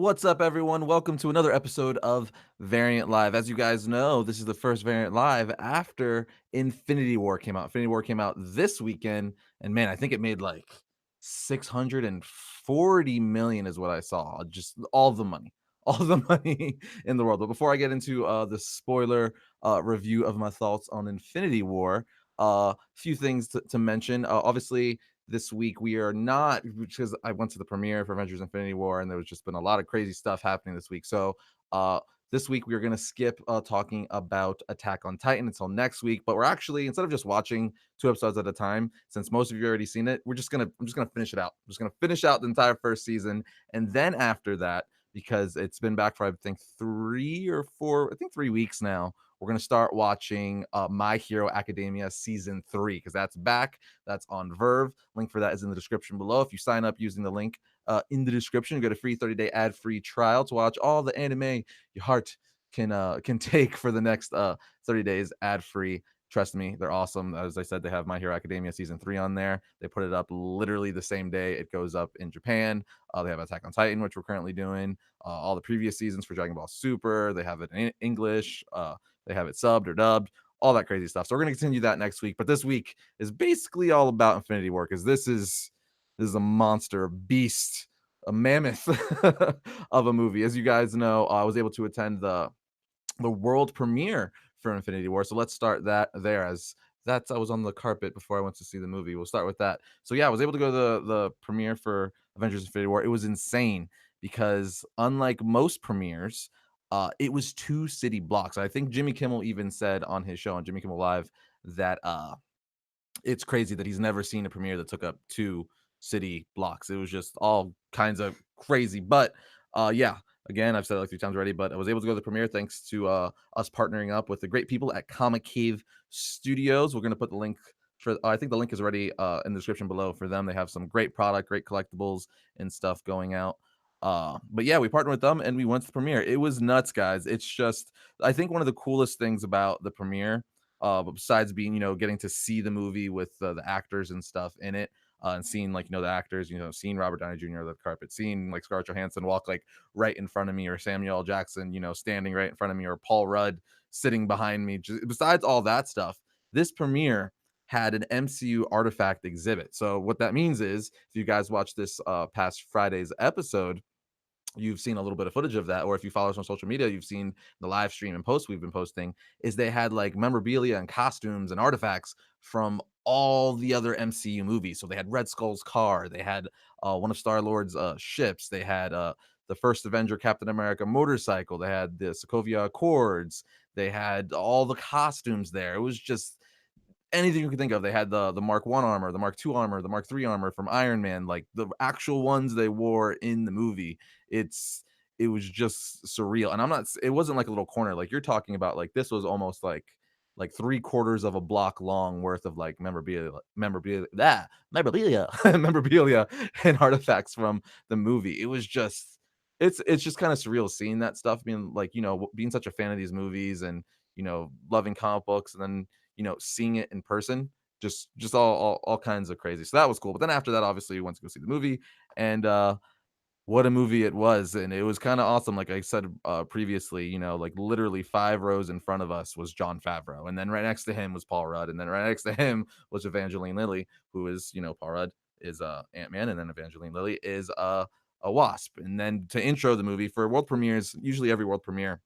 What's up, everyone? Welcome to another episode of Variant Live. As you guys know, this is the first Variant Live after Infinity War came out. Infinity War came out this weekend, and man, I think it made like 640 million is what I saw. Just all the money, all the money in the world. But before I get into the spoiler review of my thoughts on Infinity War, a few things to mention. Obviously, this week we are not, because I went to the premiere for Avengers Infinity War and there was just been a lot of crazy stuff happening this week. So this week we are going to skip talking about Attack on Titan until next week, but we're actually, instead of just watching two episodes at a time, since most of you already seen it, I'm just gonna finish it out. I'm just gonna finish out the entire first season, and then after that, because it's been back for I think 3 weeks now, we're going to start watching My Hero Academia season 3, because that's back. That's on Verve. Link for that is in the description below. If you sign up using the link in the description, you get a free 30-day ad-free trial to watch all the anime your heart can take for the next 30 days ad-free. Trust me, they're awesome. As I said, they have My Hero Academia season 3 on there. They put it up literally the same day it goes up in Japan. They have Attack on Titan, which we're currently doing. All the previous seasons for Dragon Ball Super. They have it in English. They have it subbed or dubbed, all that crazy stuff. So we're going to continue that next week. But this week is basically all about Infinity War, because this is a monster, a beast, a mammoth of a movie. As you guys know, I was able to attend the world premiere for Infinity War. So let's start that there, as that's I was on the carpet before I went to see the movie. We'll start with that. So yeah, I was able to go to the premiere for Avengers Infinity War. It was insane because unlike most premieres, it was two city blocks. I think Jimmy Kimmel even said on his show on Jimmy Kimmel Live that it's crazy that he's never seen a premiere that took up two city blocks. It was just all kinds of crazy. But yeah, again, I've said it like 3 times already, but I was able to go to the premiere thanks to us partnering up with the great people at Comicave Studios. We're going to put the link for, I think the link is already in the description below for them. They have some great product, great collectibles and stuff going out. But yeah, we partnered with them and we went to the premiere. It was nuts, guys. It's just, I think one of the coolest things about the premiere, besides being, getting to see the movie with the actors and stuff in it, and seeing, like, the actors, seeing Robert Downey Jr. on the carpet, seeing like Scarlett Johansson walk like right in front of me, or Samuel L. Jackson, standing right in front of me, or Paul Rudd sitting behind me. Just, besides all that stuff, this premiere had an MCU Artifact exhibit. So what that means is, if you guys watch this past Friday's episode, you've seen a little bit of footage of that, or if you follow us on social media, you've seen the live stream and posts we've been posting, is they had like memorabilia and costumes and artifacts from all the other MCU movies. So they had Red Skull's car, they had one of Star-Lord's ships, they had the first Avenger Captain America motorcycle, they had the Sokovia Accords, they had all the costumes there. It was just anything you could think of. They had the Mark 1 armor, the Mark 2 armor, the Mark 3 armor from Iron Man, like the actual ones they wore in the movie. It was just surreal. And it wasn't like a little corner. Like you're talking about, like this was almost like 3/4 of a block long worth of like memorabilia memorabilia and artifacts from the movie. It was just, it's just kind of surreal seeing that stuff, being like, being such a fan of these movies, and loving comic books, and then seeing it in person, just all kinds of crazy. So that was cool. But then after that, obviously, we went to go see the movie, and what a movie it was. And it was kind of awesome. Like I said previously, like literally 5 rows in front of us was John Favreau, and then right next to him was Paul Rudd, and then right next to him was Evangeline Lilly, who is, Paul Rudd is Ant-Man, and then Evangeline Lilly is a Wasp. And then to intro the movie for world premieres, usually every world premiere,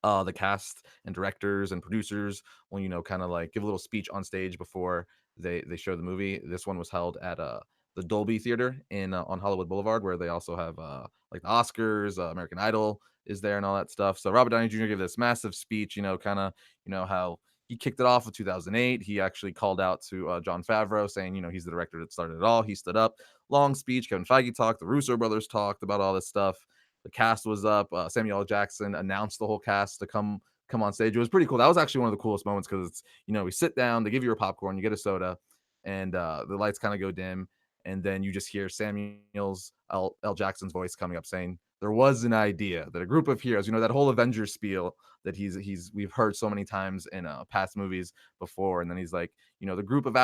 the cast and directors and producers will, kind of like give a little speech on stage before they show the movie. This one was held at the Dolby Theater in on Hollywood Boulevard, where they also have like the Oscars, American Idol is there, and all that stuff. So Robert Downey Jr. gave this massive speech, kind of, how he kicked it off in 2008. He actually called out to John Favreau, saying, he's the director that started it all. He stood up, long speech. Kevin Feige talked, the Russo brothers talked about all this stuff. The cast was up. Samuel L. Jackson announced the whole cast to come on stage. It was pretty cool. That was actually one of the coolest moments, because it's, we sit down, they give you a popcorn, you get a soda, and the lights kind of go dim, and then you just hear Samuel's L. Jackson's voice coming up saying, "There was an idea that a group of heroes, that whole Avengers spiel that we've heard so many times in past movies before." And then he's like, the group of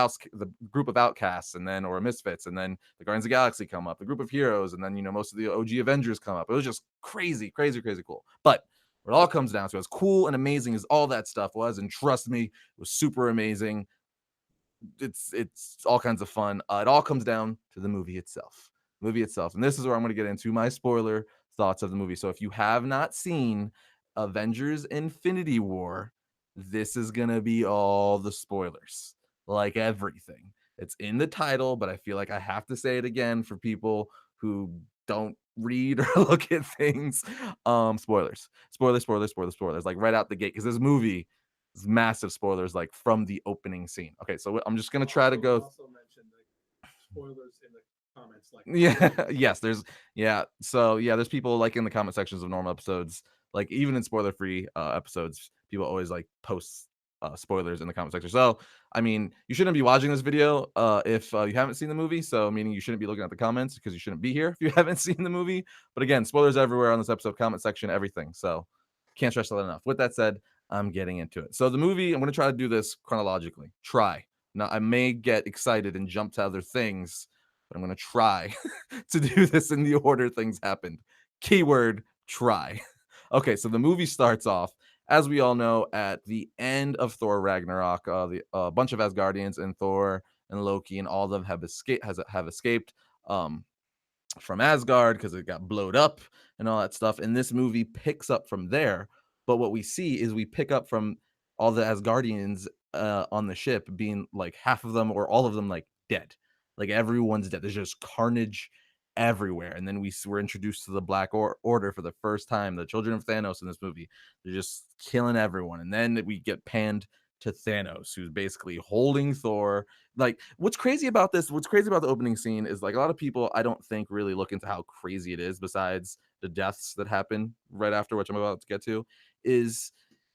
outcasts, and then or misfits, and then the Guardians of the Galaxy come up, the group of heroes, and then most of the OG Avengers come up. It was just crazy, crazy, crazy cool. But what it all comes down to, as cool and amazing as all that stuff was, and trust me, it was super amazing. It's all kinds of fun. It all comes down to the movie itself. And this is where I'm going to get into my spoiler thoughts of the movie. So if you have not seen Avengers Infinity War, this is going to be all the spoilers, like everything. It's in the title, but I feel like I have to say it again for people who don't read or look at things. Spoilers, like right out the gate, because this movie, massive spoilers, like from the opening scene. Okay, so I'm just gonna try to go. Also mentioned the spoilers in the comments, like Yeah, yes, there's people like in the comment sections of normal episodes, like even in spoiler free episodes, people always like post spoilers in the comment section. So I mean, you shouldn't be watching this video if you haven't seen the movie. So meaning you shouldn't be looking at the comments, because you shouldn't be here if you haven't seen the movie. But again, spoilers everywhere on this episode, comment section, everything. So can't stress that enough. With that said, I'm getting into it. So the movie, I'm going to try to do this chronologically. Now, I may get excited and jump to other things, but I'm going to try to do this in the order things happened. Keyword, try. Okay, so the movie starts off, as we all know, at the end of Thor Ragnarok. A bunch of Asgardians and Thor and Loki and all of them have escaped from Asgard because it got blowed up and all that stuff. And this movie picks up from there. But what we see is we pick up from all the Asgardians on the ship being like half of them or all of them like dead. Like everyone's dead. There's just carnage everywhere. And then we're introduced to the Black Order for the first time. The children of Thanos in this movie. They're just killing everyone. And then we get panned to Thanos, who's basically holding Thor. Like, what's crazy about the opening scene is like a lot of people I don't think really look into how crazy it is, besides the deaths that happen right after, which I'm about to get to, is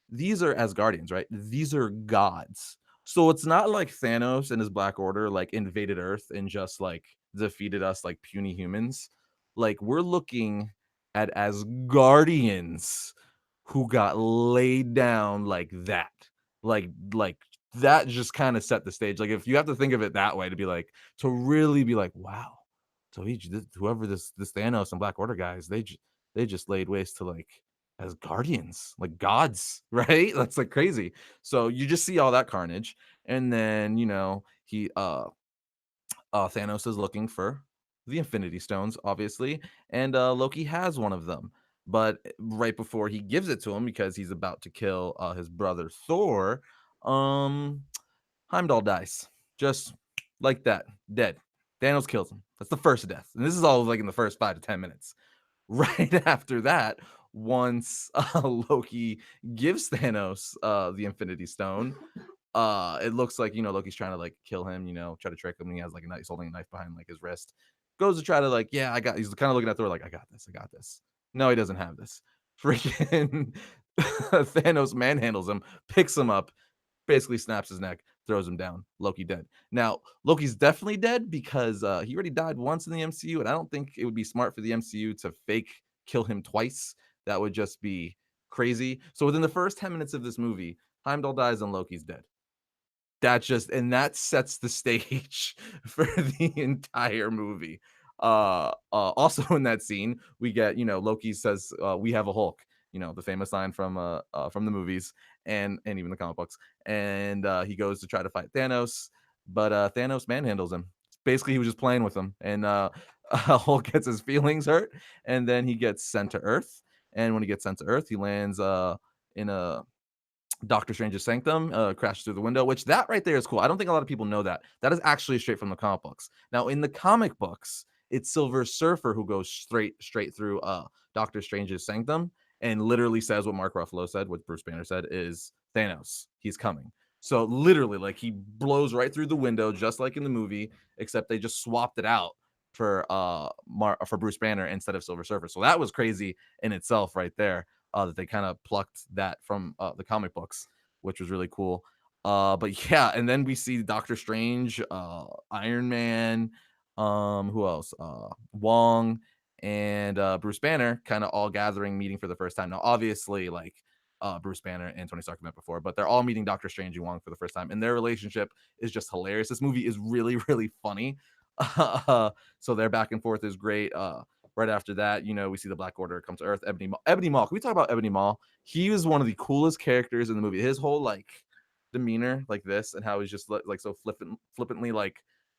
these are Asgardians, right? These are gods. So it's not like Thanos and his Black Order like invaded Earth and just like defeated us like puny humans. Like, we're looking at Asgardians who got laid down like that. Like that just kind of set the stage. Like, if you have to think of it that way, to really be like, wow. So whoever this Thanos and Black Order guys, they just laid waste to like as guardians, like gods, right? That's like crazy. So you just see all that carnage, and then he Thanos is looking for the Infinity Stones, obviously, and Loki has one of them. But right before he gives it to him, because he's about to kill his brother Thor, um, Heimdall dies, just like that, dead. Thanos kills him. That's the first death, and this is all like in the first 5 to 10 minutes. Right after that, once Loki gives Thanos the Infinity Stone, it looks like Loki's trying to like kill him, try to trick him. He has like a knife, he's holding a knife behind like his wrist. Goes to try to like, yeah, he's kind of looking at Thor like, I got this. No, he doesn't have this. Freaking Thanos manhandles him, picks him up, basically snaps his neck, throws him down. Loki dead. Now, Loki's definitely dead because he already died once in the MCU, and I don't think it would be smart for the MCU to fake kill him twice. That would just be crazy. So within the first 10 minutes of this movie, Heimdall dies and Loki's dead. That sets the stage for the entire movie. Also in that scene, we get, Loki says, we have a Hulk, the famous line from the movies and even the comic books. And he goes to try to fight Thanos, but Thanos manhandles him. Basically, he was just playing with him, and Hulk gets his feelings hurt, and then he gets sent to Earth. And when he gets sent to Earth, he lands in a Doctor Strange's sanctum, crashes through the window, which that right there is cool. I don't think a lot of people know that. That is actually straight from the comic books. Now, in the comic books, it's Silver Surfer who goes straight through Doctor Strange's sanctum and literally says what Mark Ruffalo said, what Bruce Banner said, is Thanos, he's coming. So literally, like, he blows right through the window, just like in the movie, except they just swapped it out for Bruce Banner instead of Silver Surfer. So that was crazy in itself right there. That they kind of plucked that from the comic books, which was really cool. But yeah, and then we see Doctor Strange, Iron Man, who else? Wong and Bruce Banner kind of all gathering, meeting for the first time. Now, obviously, like Bruce Banner and Tony Stark met before, but they're all meeting Doctor Strange and Wong for the first time, and their relationship is just hilarious. This movie is really, really funny. So their back and forth is great. Right after that, we see the Black Order come to Earth. Ebony Maw. Can we talk about Ebony Maw? He was one of the coolest characters in the movie. His whole like demeanor, like this, and how he's just like so flippantly like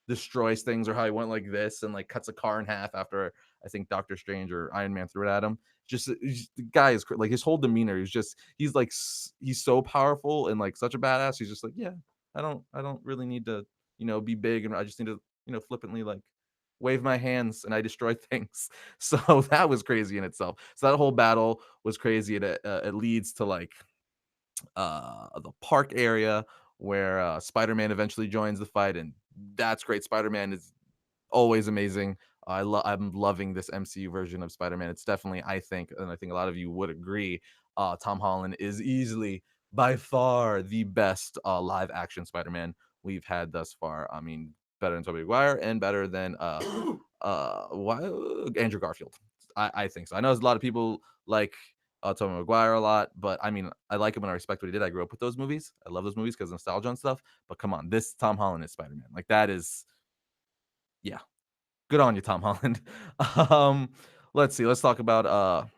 destroys things, or how he went like this and like cuts a car in half after I think Doctor Strange or Iron Man threw it at him. The guy is like his whole demeanor. He's like he's so powerful and like such a badass. He's just like, yeah, I don't really need to be big, and I just need to flippantly like wave my hands and I destroy things. So that was crazy in itself. So that whole battle was crazy. It leads to like the park area where Spider-Man eventually joins the fight, and that's great. Spider-Man is always amazing. I'm loving this MCU version of Spider-Man. It's definitely, I think, and I think a lot of you would agree, Tom Holland is easily by far the best live action Spider-Man we've had thus far. I mean, better than Tobey Maguire and better than Andrew Garfield. I think so. I know there's a lot of people like Tobey Maguire a lot, but I mean, I like him and I respect what he did. I grew up with those movies. I love those movies because nostalgia and stuff. But come on, this Tom Holland is Spider-Man. Like that is, yeah, good on you, Tom Holland. um, let's see. Let's talk about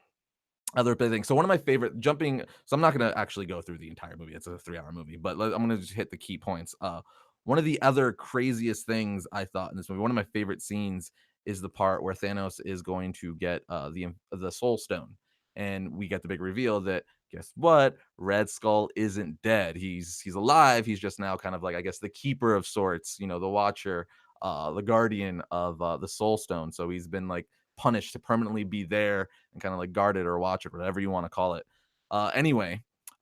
other big things. So one of my favorite jumping. So I'm not gonna actually go through the entire movie. It's a 3-hour movie, but I'm gonna just hit the key points. One of the other craziest things I thought in this movie, one of my favorite scenes, is the part where Thanos is going to get the Soul Stone, and we get the big reveal that guess what, Red Skull isn't dead. He's alive. He's just now kind of like, I guess, the keeper of sorts. The Watcher, the guardian of the Soul Stone. So he's been like punished to permanently be there and kind of like guard it or watch it, whatever you want to call it. Anyway,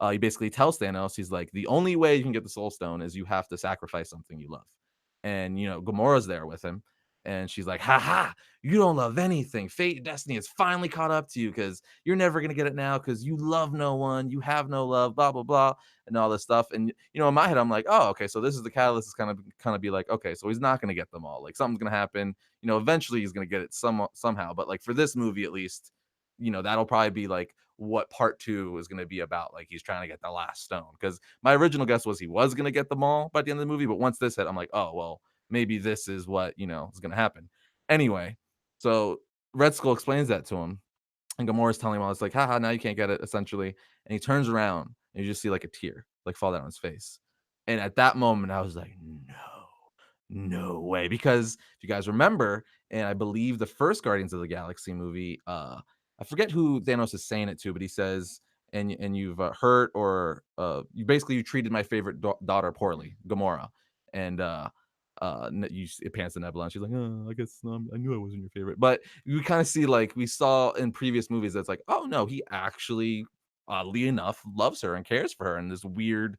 he basically tells Thanos, he's like, the only way you can get the Soul Stone is you have to sacrifice something you love. And Gamora's there with him, and she's like, "Ha ha! You don't love anything. Fate and destiny has finally caught up to you because you're never gonna get it now because you love no one, you have no love, blah blah blah, and all this stuff." And in my head, I'm like, "Oh, okay, so this is the catalyst. Is kind of be like, okay, so he's not gonna get them all. Like something's gonna happen. Eventually he's gonna get it somehow. But like for this movie, at least, that'll probably be like what part two is going to be about. Like he's trying to get the last stone, because my original guess was he was going to get them all by the end of the movie, but once this hit, I'm like, oh well, maybe this is what is going to happen. Anyway, so Red Skull explains that to him, and Gamora's telling him all this, like, haha, now you can't get it, essentially. And he turns around and you just see like a tear like fall down his face. And at that moment I was like, no way. Because if you guys remember, and I believe the first Guardians of the Galaxy movie, I forget who Thanos is saying it to, but he says, and you've hurt, or you treated my favorite daughter poorly, Gamora. And it pans to Nebula, and she's like, oh, I guess I knew I wasn't your favorite. But you kind of see, like we saw in previous movies, that's like, oh no, he actually, oddly enough, loves her and cares for her in this weird,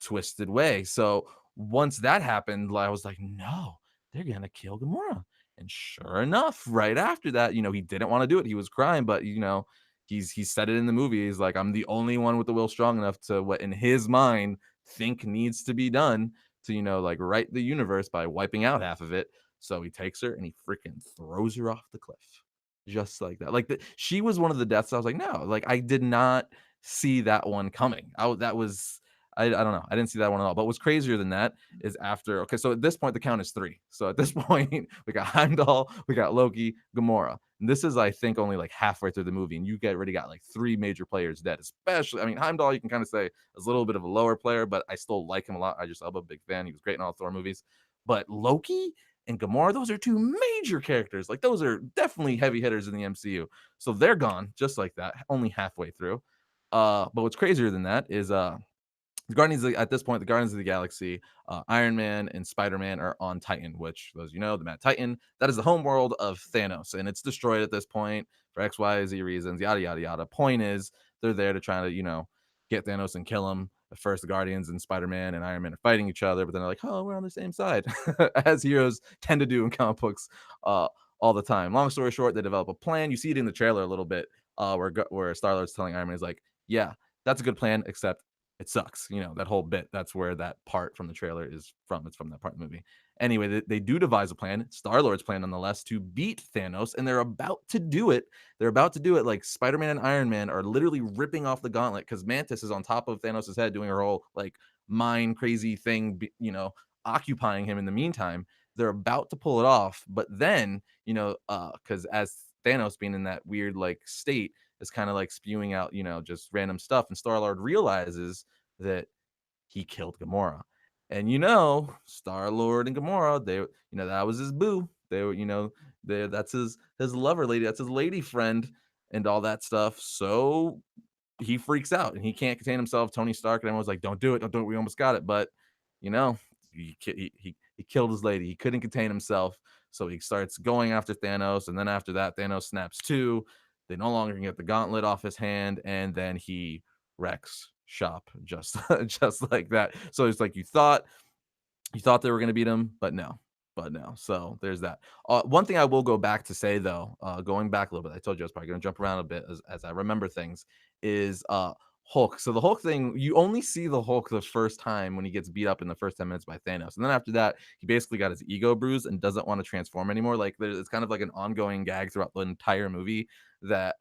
twisted way. So once that happened, I was like, no, they're gonna kill Gamora. And sure enough, right after that, he didn't want to do it. He was crying, but he said it in the movie. He's like, I'm the only one with the will strong enough to, what in his mind, think needs to be done to, like right the universe by wiping out half of it. So he takes her and he freaking throws her off the cliff. Just like that. Like she was one of the deaths. I was like, no, like I did not see that one coming. That was, I don't know. I didn't see that one at all. But what's crazier than that is after, okay, so at this point, the count is 3. So at this point, we got Heimdall, we got Loki, Gamora. And this is, I think, only like halfway through the movie. And you already got like 3 major players dead, especially, I mean, Heimdall, you can kind of say is a little bit of a lower player, but I still like him a lot. I'm a big fan. He was great in all Thor movies. But Loki and Gamora, those are 2 major characters. Like those are definitely heavy hitters in the MCU. So they're gone just like that, only halfway through. But what's crazier than that is at this point, the Guardians of the Galaxy, Iron Man and Spider-Man are on Titan, which, those the Mad Titan, that is the home world of Thanos, and it's destroyed at this point for X, Y, Z reasons, yada yada yada. Point is, they're there to try to get Thanos and kill him. At first, the Guardians and Spider-Man and Iron Man are fighting each other, but then they're like, oh, we're on the same side, as heroes tend to do in comic books all the time. Long story short, they develop a plan. You see it in the trailer a little bit, where Star-Lord's telling Iron Man, is like, yeah, that's a good plan, except it sucks. That whole bit. That's where that part from the trailer is from. It's from that part of the movie. Anyway, they do devise a plan. Star Lord's plan, nonetheless, to beat Thanos, and they're about to do it. They're about to do it. Like Spider-Man and Iron Man are literally ripping off the gauntlet because Mantis is on top of Thanos' head doing her whole like mind crazy thing, occupying him in the meantime. They're about to pull it off, but then, because as Thanos being in that weird like state is kind of like spewing out, just random stuff, and Star Lord realizes that he killed Gamora. And Star Lord and Gamora, that was his boo. They were, that's his lover lady, that's his lady friend, and all that stuff. So he freaks out and he can't contain himself. Tony Stark and everyone's like, "Don't do it, don't do it. We almost got it." But you know, he killed his lady. He couldn't contain himself, so he starts going after Thanos. And then after that, Thanos snaps too. They no longer can get the gauntlet off his hand, and then he wrecks shop just just like that. So it's like you thought they were going to beat him, but no. But no. So there's that. One thing I will go back to say though, going back a little bit, I told you I was probably going to jump around a bit as I remember things, is Hulk. So the Hulk thing, you only see the Hulk the first time when he gets beat up in the first 10 minutes by Thanos. And then after that, he basically got his ego bruised and doesn't want to transform anymore. Like it's kind of like an ongoing gag throughout the entire movie that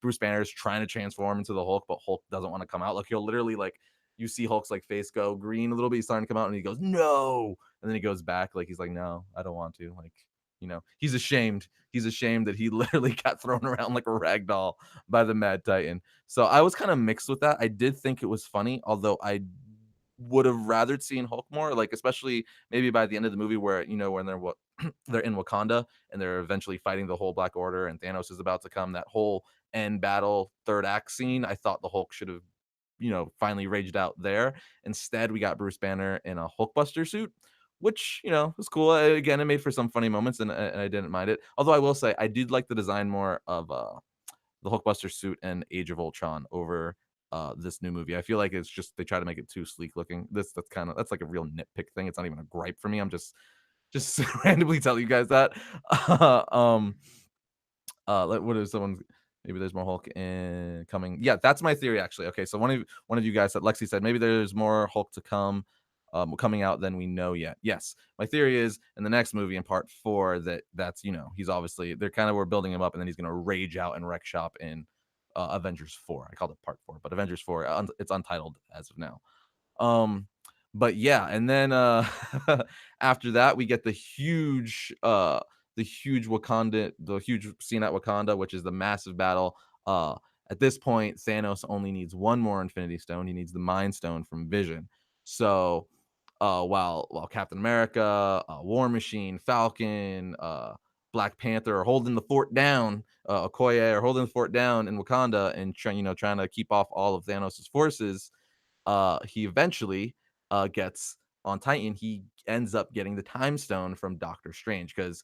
Bruce Banner is trying to transform into the Hulk, but Hulk doesn't want to come out. Like he'll literally like you see Hulk's like face go green a little bit. He's starting to come out, and he goes, "No," and then he goes back, like he's like, "No, I don't want to." Like, he's ashamed. He's ashamed that he literally got thrown around like a rag doll by the Mad Titan. So I was kind of mixed with that. I did think it was funny, although I would have rathered seen Hulk more, like especially maybe by the end of the movie where when they're they're in Wakanda and they're eventually fighting the whole Black Order and Thanos is about to come. That whole end battle third act scene, I thought the Hulk should have finally raged out there. Instead, we got Bruce Banner in a Hulkbuster suit, which was cool. Again, it made for some funny moments, and I didn't mind it. Although I will say, I did like the design more of the Hulkbuster suit and Age of Ultron over this new movie. I feel like it's just they try to make it too sleek looking. That's like a real nitpick thing. It's not even a gripe for me. I'm just randomly telling you guys that. um, what is someone? Maybe there's more Hulk coming. Yeah, that's my theory actually. Okay, so one of you guys said Lexi said maybe there's more Hulk to come, coming out than we know yet. Yes, my theory is in the next movie in part 4 that's he's obviously they're kind of we're building him up and then he's gonna rage out and wreck shop in Avengers 4. I called it part 4, but Avengers 4 it's untitled as of now. Um, but yeah, and then after that we get the huge Wakanda, the huge scene at Wakanda, which is the massive battle. At this point, Thanos only needs one more Infinity Stone. He needs the Mind Stone from Vision. So, while Captain America, War Machine, Falcon, Black Panther are holding the fort down, Okoye are holding the fort down in Wakanda and trying to keep off all of Thanos' forces, he eventually gets on Titan. He ends up getting the Time Stone from Doctor Strange because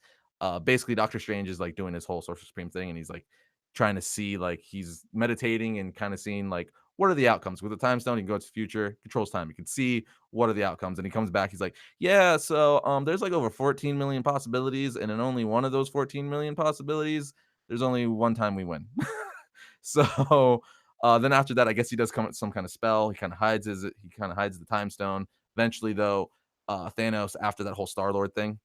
basically Doctor Strange is like doing his whole Sorcerer Supreme thing, and he's like trying to see like he's meditating and kind of seeing like what are the outcomes with the Time Stone. He can go to the future, controls time. He can see what are the outcomes, and he comes back. He's like, yeah, so there's like over 14 million possibilities, and in only one of those 14 million possibilities, there's only one time we win. So then after that, I guess he does come with some kind of spell. He kind of hides the time stone. Eventually, though, Thanos, after that whole Star Lord thing,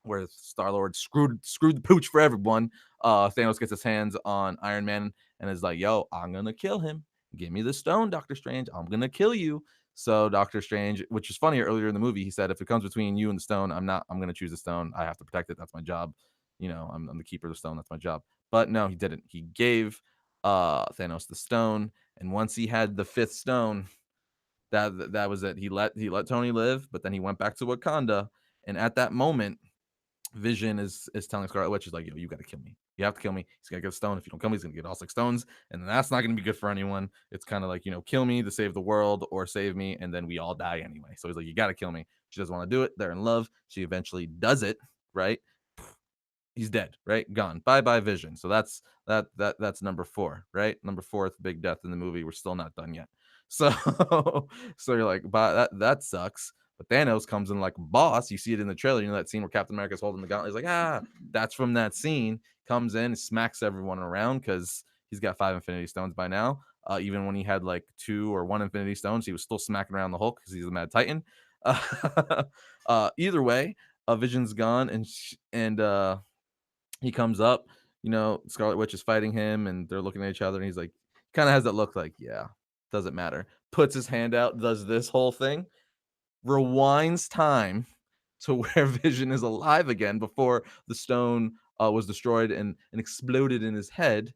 where Star Lord screwed the pooch for everyone, Thanos gets his hands on Iron Man and is like, "Yo, I'm gonna kill him. Give me the stone, Doctor Strange. I'm gonna kill you." So Doctor Strange, which is funny, earlier in the movie, he said, "If it comes between you and the stone, I'm gonna choose the stone. I have to protect it. That's my job. I'm the keeper of the stone. That's my job." But no, he didn't. He gave Thanos the stone, and once he had the fifth stone, that was it. He let Tony live, but then he went back to Wakanda, and at that moment, Vision is telling Scarlet Witch, is like, "Yo, you got to kill me. You have to kill me. He's gonna get a stone. If you don't kill me, he's gonna get all 6 stones, and that's not gonna be good for anyone. It's kind of like kill me to save the world, or save me, and then we all die anyway." So he's like, "You got to kill me." She doesn't want to do it. They're in love. She eventually does it. Right? He's dead, right? Gone. Bye bye Vision. So that's number 4, right? Number 4th big death in the movie. We're still not done yet. So so you're like, that sucks. But Thanos comes in like a boss. You see it in the trailer. That scene where Captain America's holding the gauntlet. He's like, that's from that scene. Comes in, smacks everyone around because he's got 5 Infinity Stones by now. Even when he had like 2 or 1 Infinity Stones, he was still smacking around the Hulk because he's a Mad Titan. Either way, Vision's gone, and he comes up. Scarlet Witch is fighting him, and they're looking at each other, and he's like, kind of has that look like, yeah, doesn't matter. Puts his hand out, does this whole thing, rewinds time to where Vision is alive again before the stone was destroyed and exploded in his head,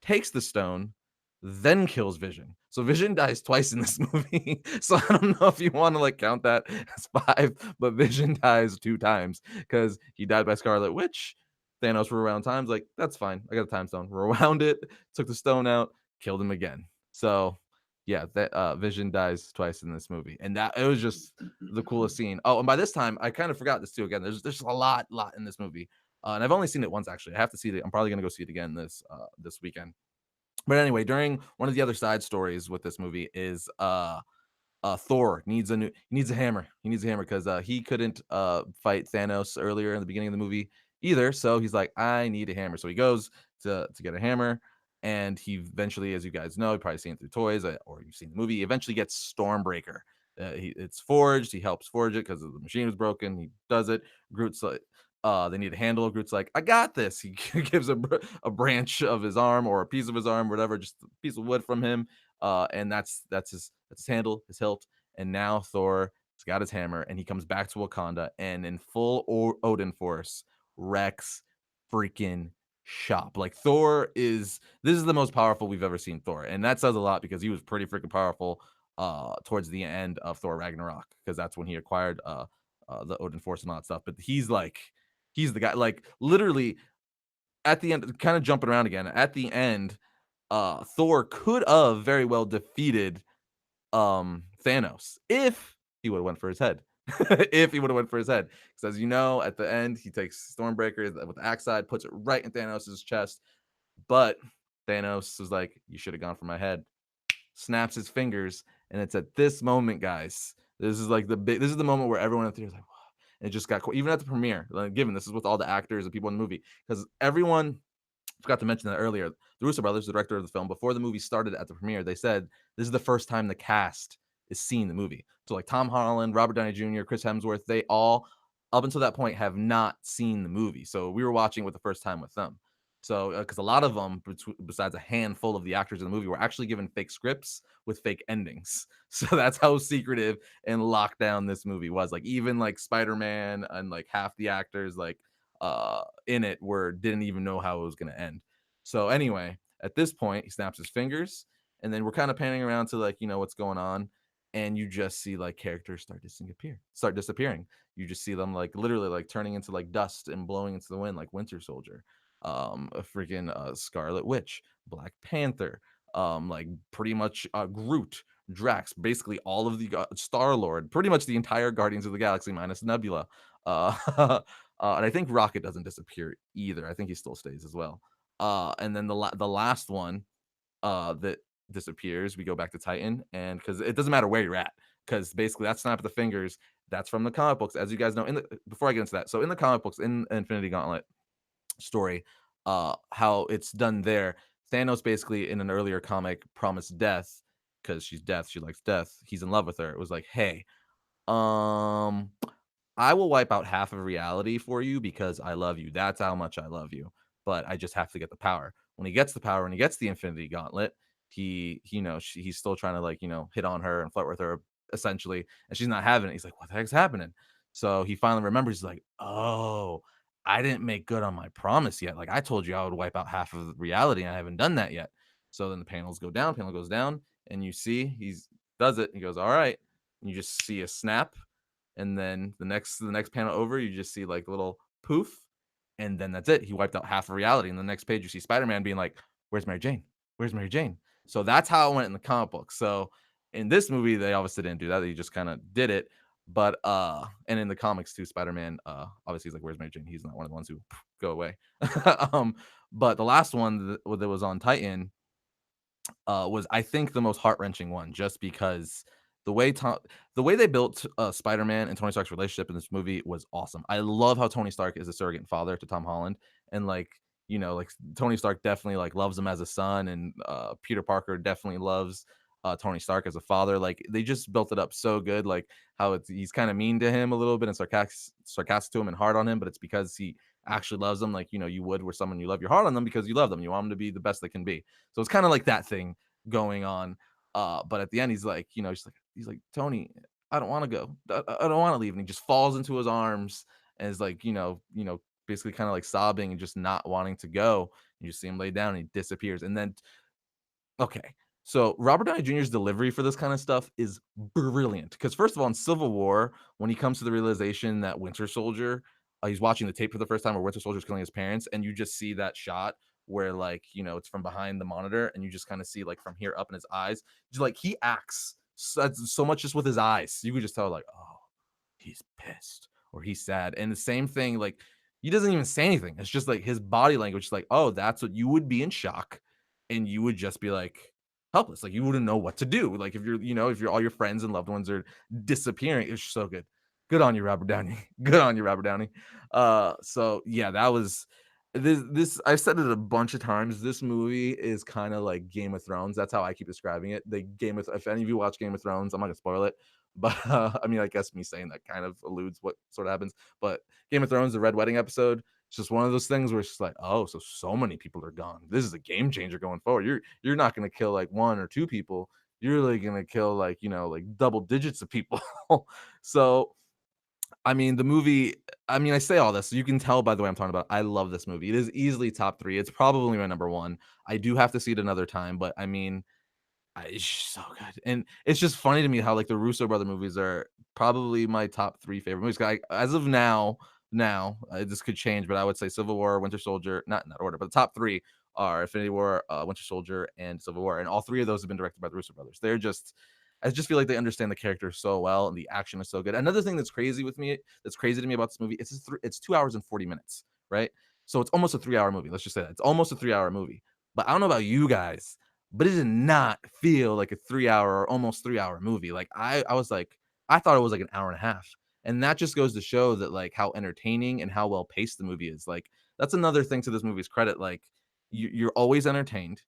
takes the stone, then kills Vision. So Vision dies twice in this movie. So I don't know if you want to like count that as 5, but Vision dies 2 times because he died by Scarlet Witch. Thanos rewound times, like, that's fine. I got a time stone. Rewound it, took the stone out, killed him again. So yeah, that Vision dies twice in this movie. And that it was just the coolest scene. Oh, and by this time, I kind of forgot this too. Again, there's a lot in this movie. And I've only seen it once actually. I have to see it. I'm probably gonna go see it again this weekend. But anyway, during one of the other side stories with this movie is Thor needs a hammer. He needs a hammer because he couldn't fight Thanos earlier in the beginning of the movie either. So he's like, I need a hammer. So he goes to get a hammer, and he eventually, as you guys know, you've probably seen it through toys or you've seen the movie, he eventually gets Stormbreaker. It's forged. He helps forge it because the machine was broken. He does it. Groot's like, they need a handle. Groot's like, I got this. He gives a branch of his arm or a piece of his arm, whatever, just a piece of wood from him. And that's his handle, his hilt. And now Thor has got his hammer, and he comes back to Wakanda, and in full Odin force wrecks freaking shop. Like this is the most powerful we've ever seen Thor, and that says a lot because he was pretty freaking powerful towards the end of Thor Ragnarok, because that's when he acquired the Odin force and all that stuff. But he's the guy, like, literally at the end, kind of jumping around again. At the end, Thor could have very well defeated Thanos if he would have went for his head. If he would have went for his head. Because as you know, at the end, he takes Stormbreaker with the axe side, puts it right in Thanos' chest. But Thanos was like, you should have gone for my head. Snaps his fingers. And it's at this moment, guys. This is the moment where everyone in the theater is like, wow. And it just got cool. Even at the premiere, like, given this is with all the actors and people in the movie. Because everyone forgot to mention that earlier. The Russo brothers, the director of the film, before the movie started at the premiere, they said this is the first time the cast is seeing the movie. So like Tom Holland, Robert Downey Jr., Chris Hemsworth, they all up until that point have not seen the movie. So we were watching it the first time with them. So because a lot of them, besides a handful of the actors in the movie, were actually given fake scripts with fake endings. So that's how secretive and locked down this movie was. Like even like Spider-Man and like half the actors like in it didn't even know how it was going to end. So anyway, at this point, he snaps his fingers, and then we're kind of panning around to like what's going on, and you just see like characters start disappearing. You just see them like literally like turning into like dust and blowing into the wind, like Winter Soldier, a freaking Scarlet Witch, Black Panther, like pretty much Groot, Drax, basically all of the Star Lord, pretty much the entire Guardians of the Galaxy minus Nebula. And I think Rocket doesn't disappear either. I think he still stays as well. And then the last one that disappears, we go back to Titan, and because it doesn't matter where you're at, because basically that snap of the fingers, that's from the comic books, as you guys know. Before I get into that, so in the comic books, in Infinity Gauntlet story, how it's done there, Thanos basically in an earlier comic promised death because she's death, she likes death. He's in love with her. It was like, hey, um I will wipe out half of reality for you because I love you. That's how much I love you. But I just have to get the power. When he gets the power and he gets the Infinity Gauntlet, he's still trying to like, hit on her and flirt with her essentially, and she's not having it. He's like, what the heck's happening? So he finally remembers. He's like, oh, I didn't make good on my promise yet. Like I told you I would wipe out half of reality, and I haven't done that yet. So then the panel goes down, and you see he's does it. He goes, all right. And you just see a snap, and then the next panel over, you just see like a little poof, and then that's it. He wiped out half of reality. And the next page, you see Spider-Man being like, "Where's Mary Jane? Where's Mary Jane?" So that's how it went in the comic book. So in this movie, they obviously didn't do that. They just kind of did it. But and in the comics too, Spider-Man, obviously he's like, "Where's Mary Jane?" He's not one of the ones who go away. um, but the last one that was on Titan was, I think, the most heart wrenching one, just because the way they built Spider-Man and Tony Stark's relationship in this movie was awesome. I love how Tony Stark is a surrogate father to Tom Holland, and like like Tony Stark definitely like loves him as a son, and Peter Parker definitely loves Tony Stark as a father. Like they just built it up so good, like how he's kind of mean to him a little bit and sarcastic to him and hard on him, but it's because he actually loves them, like you would with someone you love. You're hard on them because you love them. You want them to be the best they can be. So it's kind of like that thing going on. But at the end, he's like, he's like Tony, I don't want to go. I don't want to leave, and he just falls into his arms and is like, basically kind of like sobbing and just not wanting to go. You just see him lay down and he disappears. And then, okay. So Robert Downey Jr.'s delivery for this kind of stuff is brilliant. Because first of all, in Civil War, when he comes to the realization that Winter Soldier, he's watching the tape for the first time where Winter Soldier's killing his parents, and you just see that shot where like it's from behind the monitor, and you just kind of see like from here up in his eyes, just like he acts so much just with his eyes. You could just tell like, oh, he's pissed or he's sad. And the same thing, like he doesn't even say anything. It's just like his body language is like, oh, that's what you would be in shock, and you would just be like helpless. Like you wouldn't know what to do. Like if you're all your friends and loved ones are disappearing. It's so good. Good on you, Robert Downey. Good on you, Robert Downey. So yeah, that was this I've said it a bunch of times. This movie is kind of like Game of Thrones. That's how I keep describing it. The Game of If any of you watch Game of Thrones, I'm not gonna spoil it, but I mean, I guess me saying that kind of alludes what sort of happens. But Game of Thrones, the Red Wedding episode, it's just one of those things where it's just like, oh, so many people are gone. This is a game changer going forward. You're not gonna kill like one or two people. You're really gonna kill like like double digits of people. So I mean, the movie. I mean, I say all this, so you can tell by the way I'm talking about. I love this movie. It is easily top three. It's probably my number one. I do have to see it another time, but I mean, it's so good, and it's just funny to me how like the Russo brother movies are probably my top three favorite movies. As of now, this could change, but I would say Civil War, Winter Soldier, not in that order, but the top three are Infinity War, Winter Soldier, and Civil War, and all three of those have been directed by the Russo brothers. I just feel like they understand the character so well, and the action is so good. Another thing that's crazy to me about this movie, it's 2 hours and 40 minutes, right? So it's almost a 3 hour movie. Let's just say that it's almost a 3 hour movie. But I don't know about you guys, but it did not feel like a 3 hour or almost 3 hour movie. Like I was like, I thought it was like an hour and a half. And that just goes to show that like how entertaining and how well paced the movie is. Like that's another thing to this movie's credit. Like you're always entertained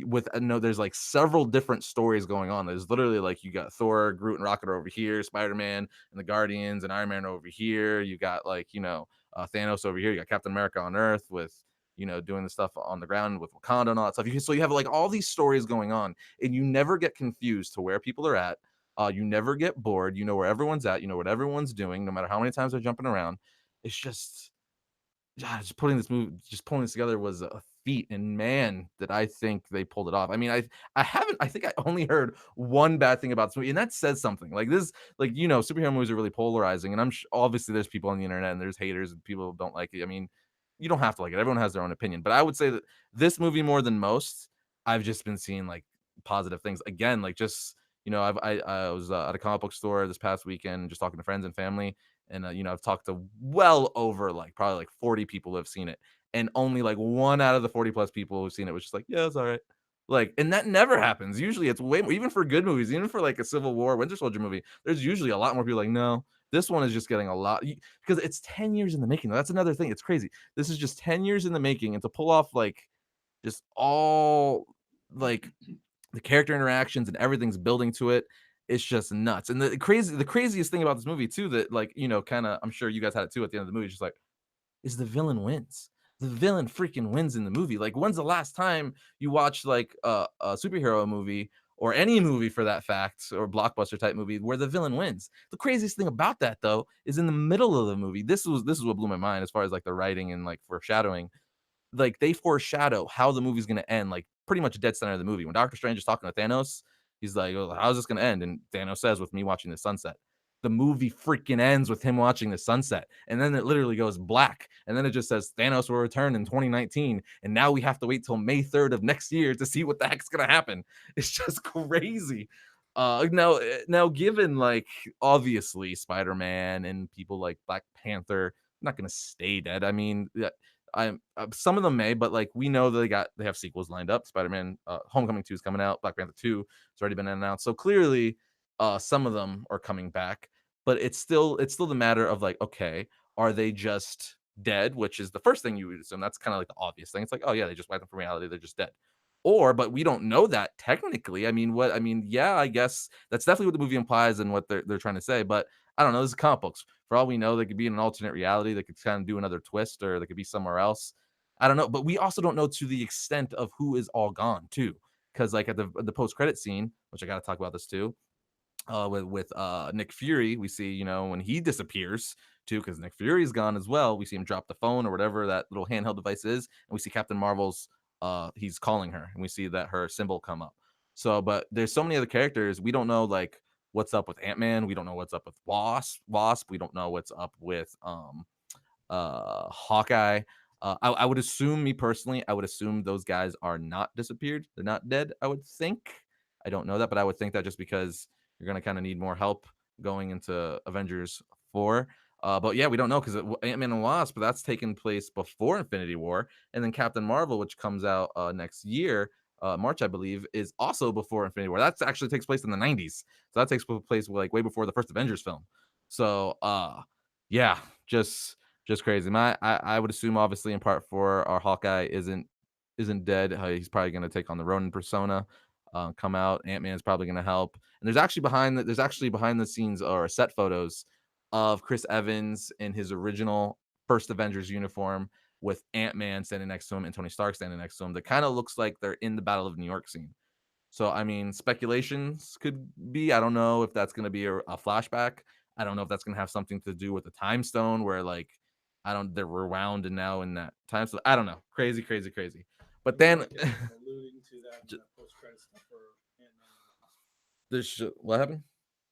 with no, there's like several different stories going on. There's literally like you got Thor, Groot, and Rocket over here, Spider-Man and the Guardians and Iron Man over here. You got like Thanos over here. You got Captain America on Earth with doing the stuff on the ground with Wakanda and all that stuff. So you have like all these stories going on, and you never get confused to where people are at. You never get bored. You know where everyone's at. You know what everyone's doing, no matter how many times they're jumping around. It's just just pulling this together was a feat, and man, did I think they pulled it off. I mean, I haven't. I think I only heard one bad thing about this movie, and that says something. Like this, like superhero movies are really polarizing, and obviously there's people on the internet and there's haters and people who don't like it. I mean, you don't have to like it. Everyone has their own opinion, but I would say that this movie more than most, I've just been seeing like positive things again. Like just I was at a comic book store this past weekend, just talking to friends and family, and I've talked to well over like probably like 40 people who have seen it, and only like one out of the 40 plus people who've seen it was just like, yeah, it's all right. Like, and that never happens. Usually, it's way more, even for good movies, even for like a Civil War, Winter Soldier movie. There's usually a lot more people like, no, this one is just getting a lot because it's 10 years in the making. That's another thing. It's crazy. This is just 10 years in the making, and to pull off like just all like the character interactions and everything's building to it. It's just nuts. And the craziest thing about this movie too, that like, kind of I'm sure you guys had it too at the end of the movie, just like, is the villain wins. The villain freaking wins in the movie. Like, when's the last time you watched like a superhero movie or any movie for that fact or blockbuster type movie where the villain wins? The craziest thing about that though is in the middle of the movie. This is what blew my mind as far as like the writing and like foreshadowing, like they foreshadow how the movie's gonna end, like pretty much dead center of the movie. When Doctor Strange is talking to Thanos, he's like, "Oh, how's this gonna end?" And Thanos says, "With me watching the sunset." The movie freaking ends with him watching the sunset, and then it literally goes black, and then it just says Thanos will return in 2019, and now we have to wait till May 3rd of next year to see what the heck's gonna happen. It's just crazy. Now, given like obviously Spider-Man and people like Black Panther, not gonna stay dead. I mean, I some of them may, but like we know they have sequels lined up. Spider-Man, Homecoming 2 is coming out. Black Panther 2 has already been announced. So clearly, some of them are coming back, but it's still the matter of like, okay, are they just dead, which is the first thing you would assume. That's kind of like the obvious thing. It's like, oh yeah, they just wiped them from reality. They're just dead. Or, but we don't know that technically. I mean, yeah, I guess that's definitely what the movie implies and what they're trying to say. But I don't know. This is comic books. For all we know, they could be in an alternate reality. They could kind of do another twist, or they could be somewhere else. I don't know. But we also don't know to the extent of who is all gone too. Because like at the post credit scene, which I got to talk about this too, with Nick Fury, we see, when he disappears too, because Nick Fury's gone as well. We see him drop the phone or whatever that little handheld device is, and we see Captain Marvel's he's calling her, and we see that her symbol come up. So, but there's so many other characters. We don't know like what's up with Ant-Man. We don't know what's up with Wasp. We don't know what's up with Hawkeye. I would assume, me personally, I would assume those guys are not disappeared. They're not dead, I would think. I don't know that, but I would think that just because you're going to kind of need more help going into Avengers 4. But yeah, we don't know because Ant-Man and Wasp, that's taking place before Infinity War. And then Captain Marvel, which comes out next year, March, I believe, is also before Infinity War. That actually takes place in the 90s. So that takes place like way before the first Avengers film. So yeah, just crazy. I would assume, obviously, in part 4, our Hawkeye isn't dead. He's probably going to take on the Ronin persona, come out. Ant-Man is probably going to help. And there's actually behind the scenes or set photos of Chris Evans in his original first Avengers uniform with Ant-Man standing next to him and Tony Stark standing next to him. That kind of looks like they're in the Battle of New York scene. So, I mean, speculations could be. I don't know if that's going to be a flashback. I don't know if that's going to have something to do with the time stone where, like, they're rewound and now in that time. So, I don't know. Crazy, crazy, crazy. But We then might get some alluding to that in that post credit stuff for Ant-Man and the Wasp. there's what happened?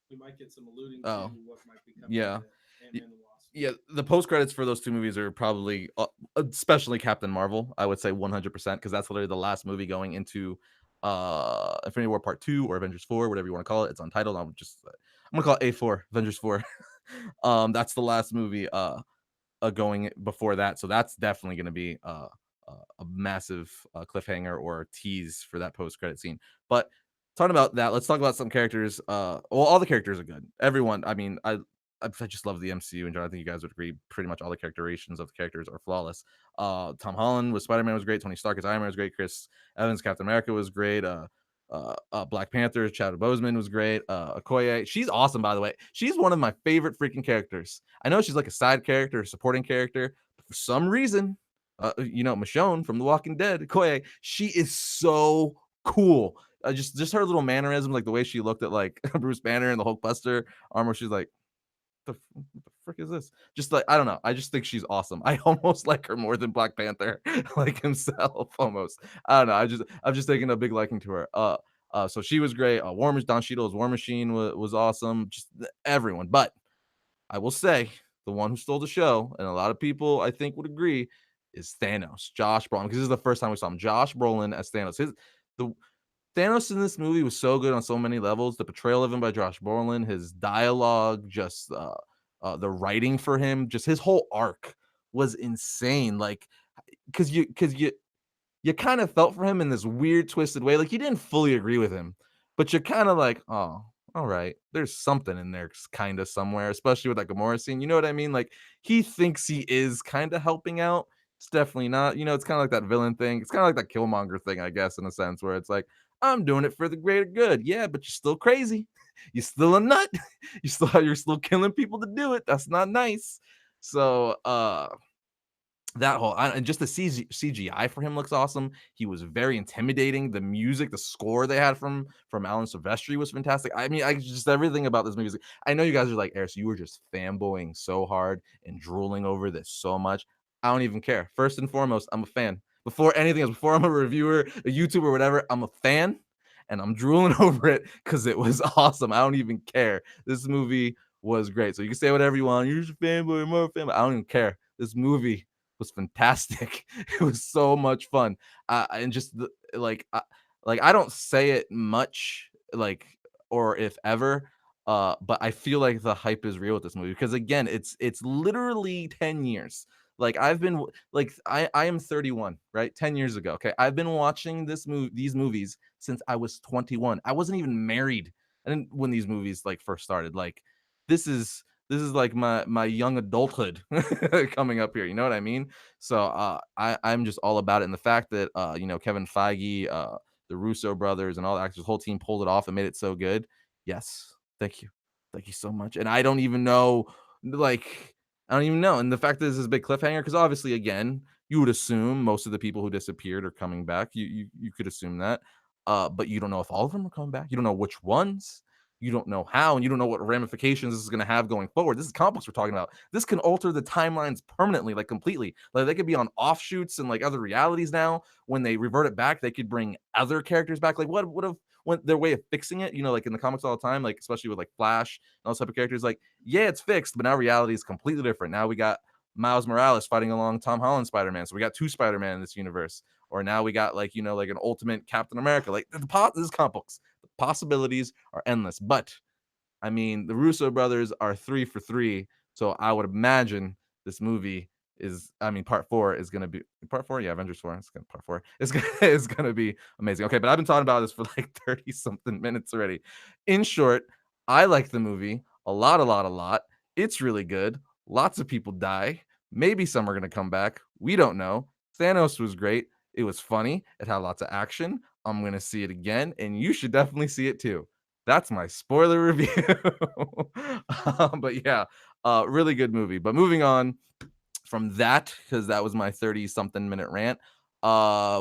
We might get some alluding to Oh, what might be coming yeah. into Ant-Man and the Wasp. Yeah, the post credits for those two movies are probably, especially Captain Marvel, I would say 100% because that's literally the last movie going into Infinity War Part 2 or Avengers 4, whatever you want to call it. It's untitled. I'm gonna call it A4, Avengers 4. That's the last movie going before that, so that's definitely going to be a massive cliffhanger or tease for that post credit scene. But talking about that, let's talk about some characters. Well, all the characters are good. Everyone. I mean, I just love the MCU, and I think you guys would agree. Pretty much all the characterizations of the characters are flawless. Tom Holland with Spider-Man was great. Tony Stark as Iron Man was great. Chris Evans Captain America was great. Black Panther, Chadwick Boseman was great. Okoye, she's awesome, by the way. She's one of my favorite freaking characters. I know she's like a side character, a supporting character, but for some reason, Michonne from The Walking Dead, Okoye, she is so cool. Just her little mannerism, like the way she looked at like Bruce Banner and the Hulkbuster armor. She's like, what the frick is this? Just like, I don't know. I just think she's awesome. I almost like her more than Black Panther, like himself, almost. I don't know. I'm just taking a big liking to her. So she was great. Don Cheadle's War Machine was awesome. Just everyone. But I will say the one who stole the show, and a lot of people I think would agree, is Thanos, Josh Brolin, because this is the first time we saw him. Josh Brolin as Thanos. The Thanos in this movie was so good on so many levels. The portrayal of him by Josh Brolin, his dialogue, just the writing for him, just his whole arc was insane. Like, because you kind of felt for him in this weird, twisted way. Like you didn't fully agree with him, but you're kind of like, oh, all right, there's something in there, kind of somewhere, especially with that Gamora scene. You know what I mean? Like he thinks he is kind of helping out. It's definitely not. It's kind of like that villain thing. It's kind of like that Killmonger thing, I guess, in a sense, where it's like, I'm doing it for the greater good. Yeah, but you're still crazy. You're still a nut. You're still killing people to do it. That's not nice. So that whole and just the CGI for him looks awesome. He was very intimidating. The music, the score they had from Alan Silvestri was fantastic. I mean, I just everything about this movie. I know you guys are like, Arris, you were just fanboying so hard and drooling over this so much. I don't even care. First and foremost, I'm a fan. Before anything else, before I'm a reviewer, a YouTuber, whatever, I'm a fan and I'm drooling over it because it was awesome. I don't even care. This movie was great. So you can say whatever you want. You're just a fanboy, more fanboy. I don't even care. This movie was fantastic. It was so much fun. And just like I don't say it much, like or if ever, but I feel like the hype is real with this movie because again, it's literally 10 years. Like I've been like I am 31, right? 10 years ago. Okay. I've been watching these movies since I was 21. I wasn't even married and when these movies like first started. Like this is like my young adulthood coming up here. You know what I mean? So I'm just all about it. And the fact that Kevin Feige, the Russo brothers, and all the actors, the whole team pulled it off and made it so good. Yes, thank you so much. And I don't even know, like, I don't even know. And the fact that this is a big cliffhanger, because obviously, again, you would assume most of the people who disappeared are coming back. You could assume that, but you don't know if all of them are coming back. You don't know which ones. You don't know how, and you don't know what ramifications this is going to have going forward. This is comic books we're talking about. This can alter the timelines permanently, like completely. Like they could be on offshoots and like other realities now. When they revert it back, they could bring other characters back. Like what would have went their way of fixing it? You know, like in the comics all the time, like especially with like Flash and those type of characters. Like yeah, it's fixed, but now reality is completely different. Now we got Miles Morales fighting along Tom Holland Spider-Man, so we got two Spider-Man in this universe. Or now we got like like an ultimate Captain America. Like this is comic books. The possibilities are endless, but I mean, the Russo brothers are 3 for 3, so I would imagine this movie part 4 is gonna be part 4? Yeah, Avengers 4, it's gonna part 4. It's gonna it's gonna be amazing. Okay, but I've been talking about this for like 30 something minutes already. In short, I like the movie a lot, a lot, a lot. It's really good. Lots of people die. Maybe some are gonna come back. We don't know. Thanos was great. It was funny. It had lots of action. I'm gonna see it again, and you should definitely see it too. That's my spoiler review. But yeah, really good movie. But moving on from that, because that was my 30 something minute rant.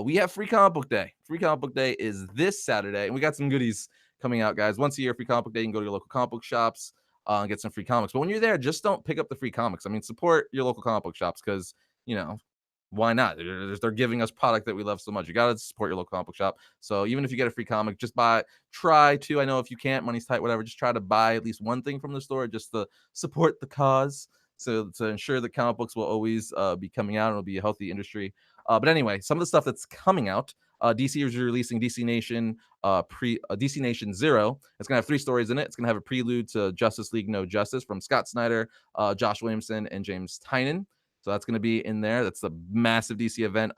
We have Free Comic Book Day. Free Comic Book Day is this Saturday, and we got some goodies coming out, guys. Once a year, Free Comic Book Day, you can go to your local comic book shops and get some free comics. But when you're there, just don't pick up the free comics. I mean, support your local comic book shops because you know why not? They're giving us product that we love so much. You gotta support your local comic book shop. So even if you get a free comic, just buy. Try to. I know if you can't, money's tight, whatever. Just try to buy at least one thing from the store, just to support the cause. So to ensure that comic books will always be coming out and it'll be a healthy industry. But anyway, some of the stuff that's coming out. DC is releasing DC Nation DC Nation Zero. It's gonna have 3 stories in it. It's gonna have a prelude to Justice League No Justice from Scott Snyder, Josh Williamson, and James Tynion. So that's going to be in there. That's a massive DC event.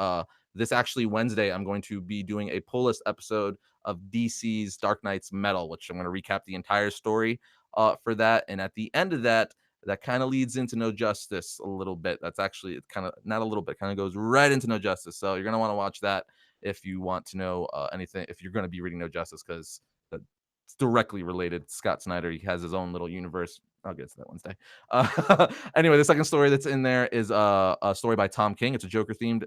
This actually Wednesday, I'm going to be doing a pull list episode of DC's Dark Knight's Metal, which I'm going to recap the entire story for that. And at the end of that, that kind of leads into No Justice a little bit. That's actually kind of not a little bit, kind of goes right into No Justice. So you're going to want to watch that if you want to know anything, if you're going to be reading No Justice, because it's directly related. Scott Snyder, he has his own little universe. I'll get to that Wednesday. Anyway, the second story that's in there is a story by Tom King. It's a Joker themed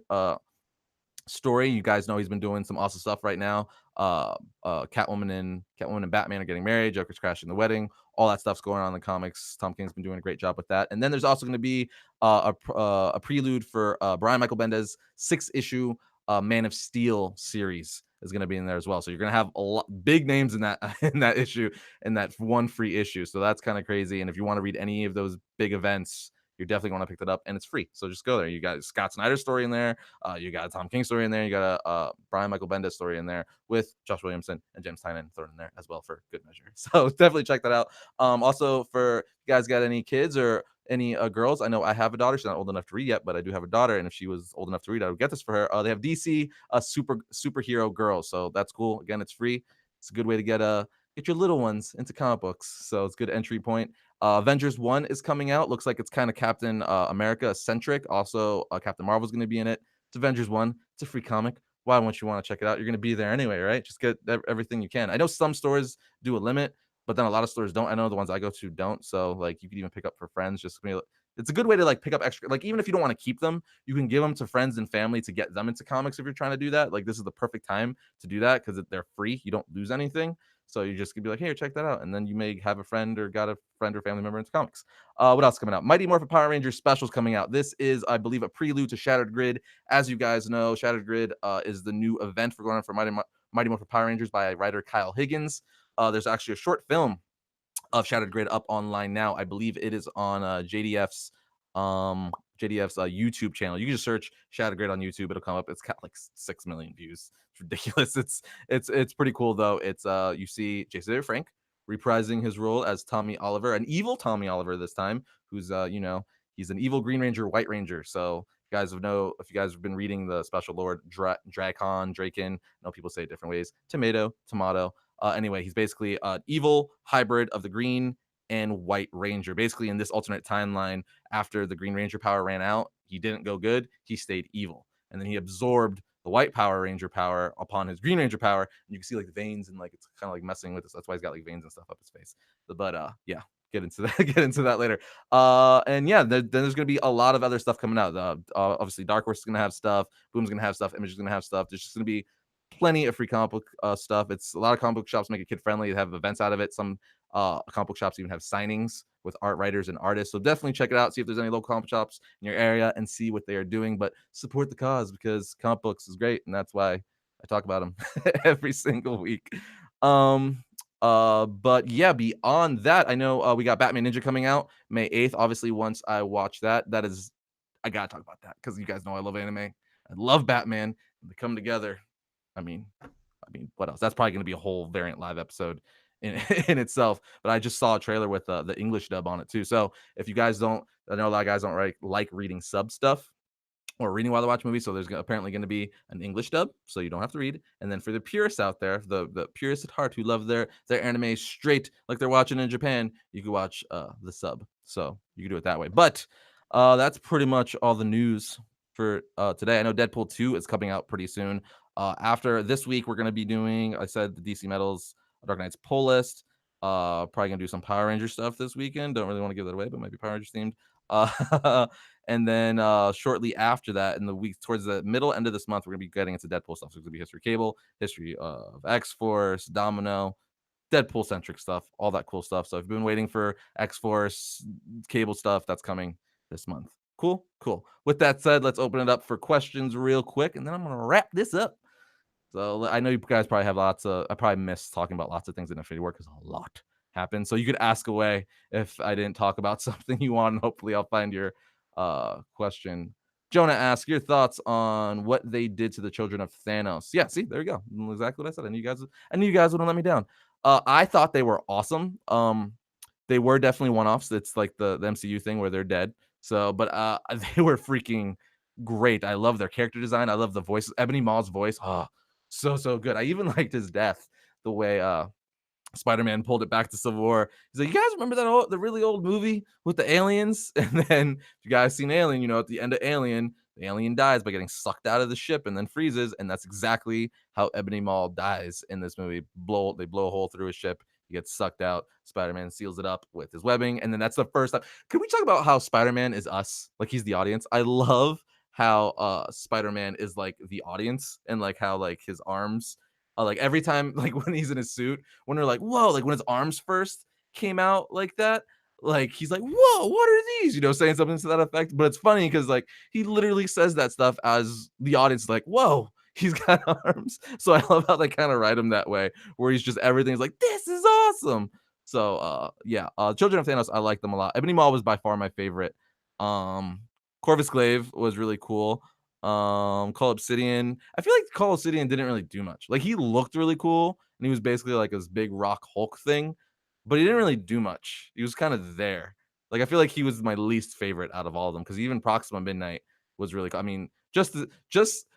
story. You guys know he's been doing some awesome stuff right now. Catwoman and Batman are getting married. Joker's crashing the wedding. All that stuff's going on in the comics. Tom King's been doing a great job with that. And then there's also going to be a prelude for Brian Michael Bendis' 6-issue Man of Steel series is going to be in there as well. So you're going to have a lot big names in that in that issue, in that one free issue. So that's kind of crazy. And if you want to read any of those big events, you're definitely going to pick that up, and it's free. So just go there. You got Scott Snyder's story in there. You got a Tom King story in there. You got a Brian Michael Bendis story in there with Josh Williamson and James Tynion thrown in there as well for good measure. So definitely check that out. Also, for you guys got any kids or any girls? I know I have a daughter. She's not old enough to read yet, but I do have a daughter, and if she was old enough to read, I would get this for her. They have DC superhero girls, so that's cool. Again, it's free. It's a good way to get your little ones into comic books. So it's a good entry point. Avengers 1 is coming out. Looks like it's kind of Captain America centric. Also, Captain Marvel's going to be in it. It's Avengers 1. It's a free comic. Why wouldn't you want to check it out? You're going to be there anyway, right? Just get everything you can. I know some stores do a limit, but then a lot of stores don't. I know the ones I go to don't. So like you can even pick up for friends. It's a good way to like pick up extra. Like even if you don't want to keep them, you can give them to friends and family to get them into comics if you're trying to do that. Like this is the perfect time to do that because they're free. You don't lose anything. So you just could be like, hey, check that out. And then you may have a friend or got a friend or family member into comics. What else coming out? Mighty Morphin Power Rangers specials coming out. This is, I believe, a prelude to Shattered Grid. As you guys know, Shattered Grid is the new event for going on for Mighty Morphin Power Rangers by writer Kyle Higgins. There's actually a short film of Shattered Grid up online now. I believe it is on JDF's YouTube channel. You can just search Shattered Grid on YouTube. It'll come up. It's got like 6 million views. It's ridiculous. It's pretty cool though. It's you see Jason David Frank reprising his role as Tommy Oliver, an evil Tommy Oliver this time, who's he's an evil Green Ranger, White Ranger. So if you guys have been reading the Special Lord Draken, I know people say it different ways. Tomato. Anyway, he's basically an evil hybrid of the Green and White Ranger. Basically, in this alternate timeline, after the Green Ranger power ran out, he didn't go good, he stayed evil. And then he absorbed the White Power Ranger power upon his Green Ranger power. And you can see like the veins and like it's kind of like messing with us. That's why he's got like veins and stuff up his face. But yeah, get into that, get into that later. And yeah, then there's gonna be a lot of other stuff coming out. Obviously, Dark Horse is gonna have stuff, Boom's gonna have stuff, Image is gonna have stuff. There's just gonna be plenty of free comic book stuff. It's a lot of comic book shops make it kid friendly. They have events out of it. Some comic book shops even have signings with art writers and artists. So definitely check it out. See if there's any local comic shops in your area and see what they are doing. But support the cause because comic books is great, and that's why I talk about them every single week. But yeah, beyond that, I know we got Batman Ninja coming out May 8th. Obviously, once I watch that, that is I gotta talk about that because you guys know I love anime. I love Batman. They come together. I mean, what else? That's probably going to be a whole variant live episode in in itself. But I just saw a trailer with the English dub on it too. So if you guys don't, I know a lot of guys don't like reading sub stuff or reading while they watch movies. So there's apparently going to be an English dub, so you don't have to read. And then for the purists out there, the purists at heart who love their anime straight like they're watching in Japan, you can watch the sub. So you can do it that way. But that's pretty much all the news for today. I know Deadpool 2 is coming out pretty soon. After this week, we're going to be doing, I said, the DC Metals Dark Knight's pull list. Probably going to do some Power Ranger stuff this weekend. Don't really want to give that away, but maybe Power Rangers themed. And then shortly after that, in the week towards the middle end of this month, we're gonna be getting into Deadpool stuff. So it's gonna be History Cable, History of X Force, Domino, Deadpool centric stuff, all that cool stuff. So if you've been waiting for X Force Cable stuff, that's coming this month. Cool, cool. With that said, let's open it up for questions real quick, and then I'm gonna wrap this up. So I know you guys probably have lots of. I probably missed talking about lots of things in Infinity War because a lot happened. So you could ask away if I didn't talk about something you want. And hopefully, I'll find your question. Jonah asks your thoughts on what they did to the children of Thanos. Yeah, see, there you go. Exactly what I said. I knew you guys wouldn't let me down. I thought they were awesome. They were definitely one-offs. It's like the MCU thing where they're dead. So, but they were freaking great. I love their character design. I love the voices. Ebony Maw's voice. Oh, so good. I even liked his death. The way Spider-Man pulled it back to Civil War. He's like, you guys remember the really old movie with the aliens? And then if you guys seen Alien, you know, at the end of Alien, the alien dies by getting sucked out of the ship and then freezes. And that's exactly how Ebony Maw dies in this movie. They blow a hole through his ship. He gets sucked out. Spider-Man seals it up with his webbing. And then that's the first time. Can we talk about how Spider-Man is us? Like he's the audience. I love how Spider-Man is like the audience and like how like his arms like every time like when he's in his suit when they're like whoa like when his arms first came out like that like he's like whoa what are these saying something to that effect. But it's funny because like he literally says that stuff as the audience is like whoa he's got arms. So I love how they kind of write him that way where he's just everything's like this is awesome. So yeah, Children of Thanos, I like them a lot. Ebony Maw was by far my favorite. um Corvus Glaive was really cool. Call Obsidian. I feel like Call Obsidian didn't really do much. Like he looked really cool, and he was basically like this big rock Hulk thing, but he didn't really do much. He was kind of there. Like I feel like he was my least favorite out of all of them because even Proxima Midnight was really cool. I mean, just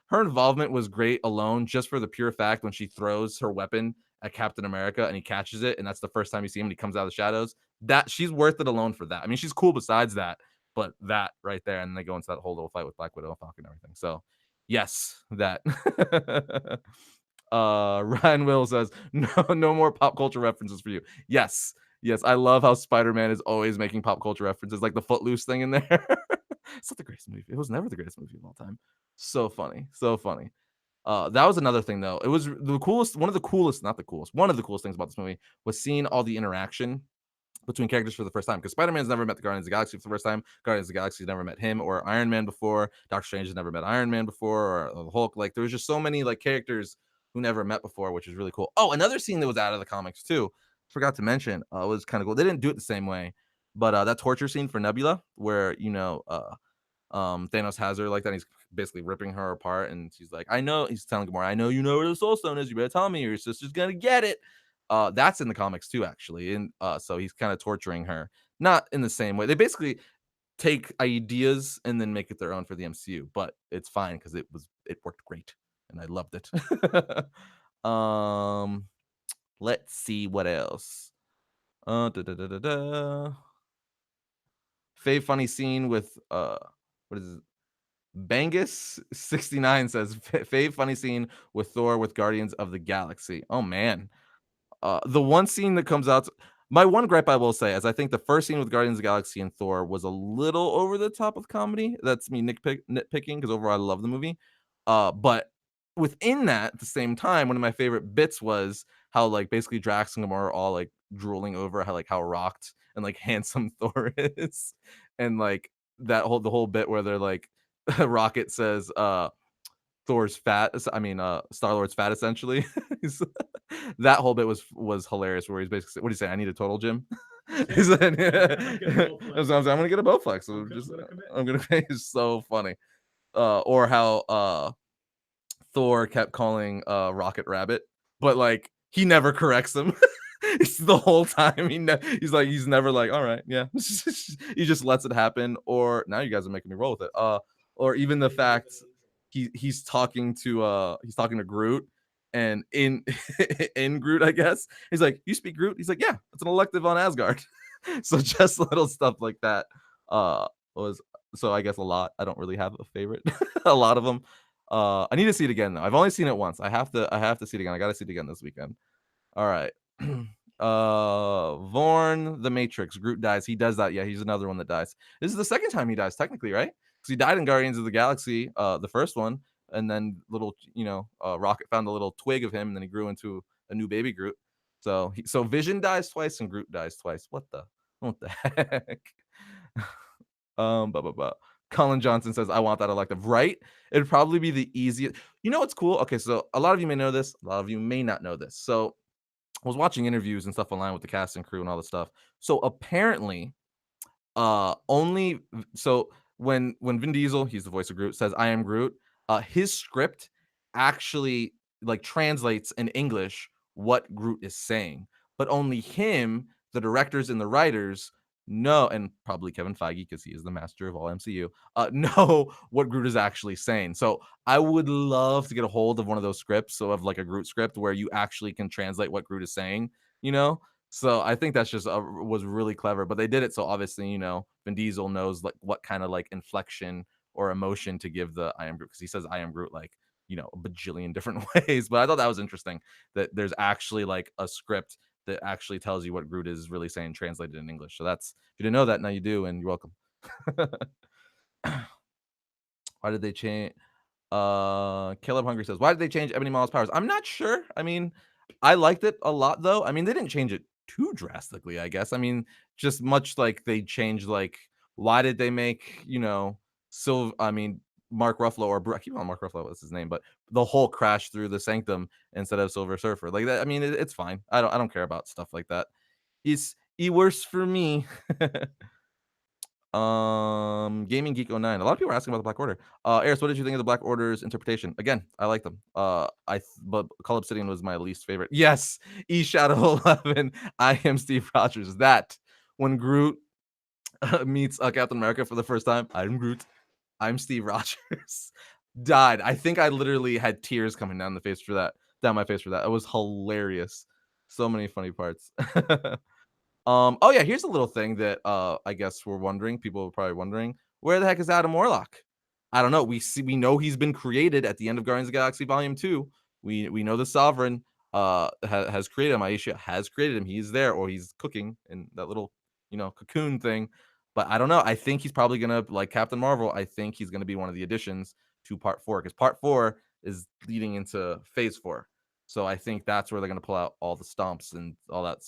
her involvement was great alone, just for the pure fact when she throws her weapon at Captain America and he catches it, and that's the first time you see him and he comes out of the shadows. That she's worth it alone for that. I mean, she's cool besides that, but that right there, and they go into that whole little fight with Black Widow and Falcon and everything. So yes, that. Ryan Will says, no more pop culture references for you. Yes. Yes, I love how Spider-Man is always making pop culture references, like the Footloose thing in there. It's not the greatest movie. It was never the greatest movie of all time. So funny. So funny. That was another thing though. It was the coolest, one of the coolest, not the coolest, one of the coolest things about this movie was seeing all the interaction between characters for the first time because Spider-Man's never met the Guardians of the Galaxy for the first time. Guardians of the Galaxy's never met him or Iron Man before. Doctor Strange has never met Iron Man before or the Hulk. Like there was just so many like characters who never met before, which is really cool. Oh, another scene that was out of the comics too. Forgot to mention was kind of cool. They didn't do it the same way, but that torture scene for Nebula where Thanos has her like that. And he's basically ripping her apart, and she's like, "I know." He's telling Gamora, "I know you know where the Soul Stone is. You better tell me, or your sister's gonna get it." That's in the comics too, actually, and so he's kind of torturing her, not in the same way. They basically take ideas and then make it their own for the MCU, but it's fine because it worked great, and I loved it. um, let's see what else. Da, da, da, da, da. Fave funny scene with what is it? Bangus69 says Fave funny scene with Thor with Guardians of the Galaxy. Oh man. The one scene that comes out, my one gripe I will say is I think the first scene with Guardians of the Galaxy and Thor was a little over the top with comedy. That's me nitpicking because overall I love the movie. But within that, at the same time, one of my favorite bits was how like basically Drax and Gamora are all like drooling over how rocked and like handsome Thor is, and like the whole bit where they're like Rocket says Thor's fat. I mean, Star Lord's fat essentially. He's- that whole bit was hilarious. Where he's basically, what do you say? I need a total gym. He said, I'm getting a Bowflex. I'm gonna get a Bowflex. So I'm just gonna commit. I'm gonna. It's so funny. Or how Thor kept calling Rocket Rabbit, but like he never corrects him. It's the whole time he's never like, all right, yeah. He just lets it happen. Or now you guys are making me roll with it. Or even the fact he's talking to Groot, and in in Groot, I guess he's like, "You speak Groot?" He's like, "Yeah, it's an elective on Asgard." So just little stuff like that was so I guess a lot. I don't really have a favorite. A lot of them. I need to see it again though. I've only seen it once. I have to see it again. I gotta see it again this weekend. All right. Vorn the Matrix. Groot dies. He does that. Yeah, he's another one that dies. This is the second time he dies, technically, right? Because he died in Guardians of the Galaxy, the first one, and then Rocket found a little twig of him, and then he grew into a new baby Groot. So Vision dies twice and Groot dies twice. What the heck? Blah blah blah. Colin Johnson says, I want that elective. Right? It'd probably be the easiest. You know what's cool? Okay, so a lot of you may know this, a lot of you may not know this. So I was watching interviews and stuff online with the cast and crew and all this stuff. So apparently, only so when Vin Diesel, he's the voice of Groot, says I am Groot, his script actually like translates in English what Groot is saying, but only him, the directors and the writers know, and probably Kevin Feige because he is the master of all MCU, know what Groot is actually saying. So I would love to get a hold of one of those scripts, so of like a Groot script where you actually can translate what Groot is saying, you know, so I think that's just was really clever, but they did it so obviously, Vin Diesel knows like what kind of like inflection or emotion to give the I am Groot, because he says I am Groot like, a bajillion different ways. But I thought that was interesting that there's actually like a script that actually tells you what Groot is really saying translated in English. So that's, if you didn't know that, now you do, and you're welcome. Why did they change? Caleb Hungry says, why did they change Ebony Maw's powers? I'm not sure. I mean, I liked it a lot though. I mean, they didn't change it too drastically, I guess. I mean, just much like they changed, like, why did they make, I mean, Mark Ruffalo, or I keep on Mark Ruffalo, what's his name, but the whole crash through the sanctum instead of Silver Surfer. Like that, I mean, it's fine. I don't care about stuff like that. It's worse for me. Gaming Geek 09. A lot of people are asking about the Black Order. Arris, what did you think of the Black Order's interpretation? Again, I like them. But Call Obsidian was my least favorite. Yes, E Shadow 11. I am Steve Rogers. That when Groot meets Captain America for the first time, I'm Groot. I'm Steve Rogers. Died. I think I literally had tears coming down my face for that. It was hilarious. So many funny parts. Oh yeah, here's a little thing that I guess people are probably wondering, where the heck is Adam Warlock? I don't know. We know he's been created at the end of Guardians of the Galaxy Volume 2. We know the Sovereign has created him. Aisha has created him. He's there, or he's cooking in that little, cocoon thing. But I don't know. I think he's probably gonna, like Captain Marvel, I think he's gonna be one of the additions to part 4, because part 4 is leading into phase 4. So I think that's where they're gonna pull out all the stomps and all that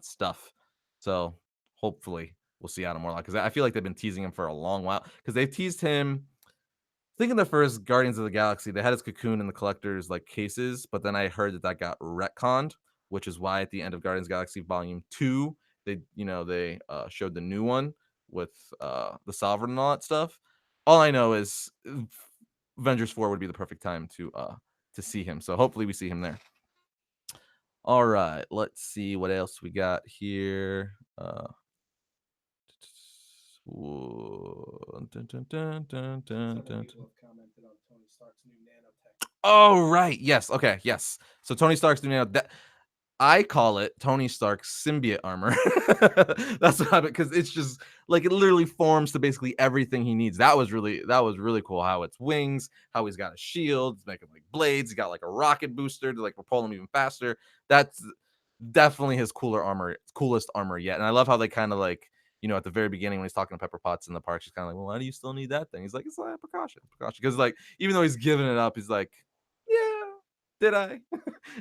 stuff. So hopefully we'll see Adam Warlock, because I feel like they've been teasing him for a long while, because they've teased him. I think in the first Guardians of the Galaxy, they had his cocoon in the collector's like cases, but then I heard that got retconned, which is why at the end of Guardians of the Galaxy Volume 2, they showed the new one with the Sovereign and all that stuff. All I know is Avengers 4 would be the perfect time to see him. So hopefully we see him there. All right, let's see what else we got here. Oh right, yes, okay, yes. So Tony Stark's new nano. I call it Tony Stark's symbiote armor. That's what I because it's just like it literally forms to basically everything he needs. That was really cool. How it's wings, how he's got a shield, it's making like blades. He got like a rocket booster to like propel him even faster. That's definitely his coolest armor yet. And I love how they kind of like at the very beginning when he's talking to Pepper Potts in the park, she's kind of like, well, why do you still need that thing? He's like, it's like precaution. Because like even though he's giving it up, he's like, yeah, did I?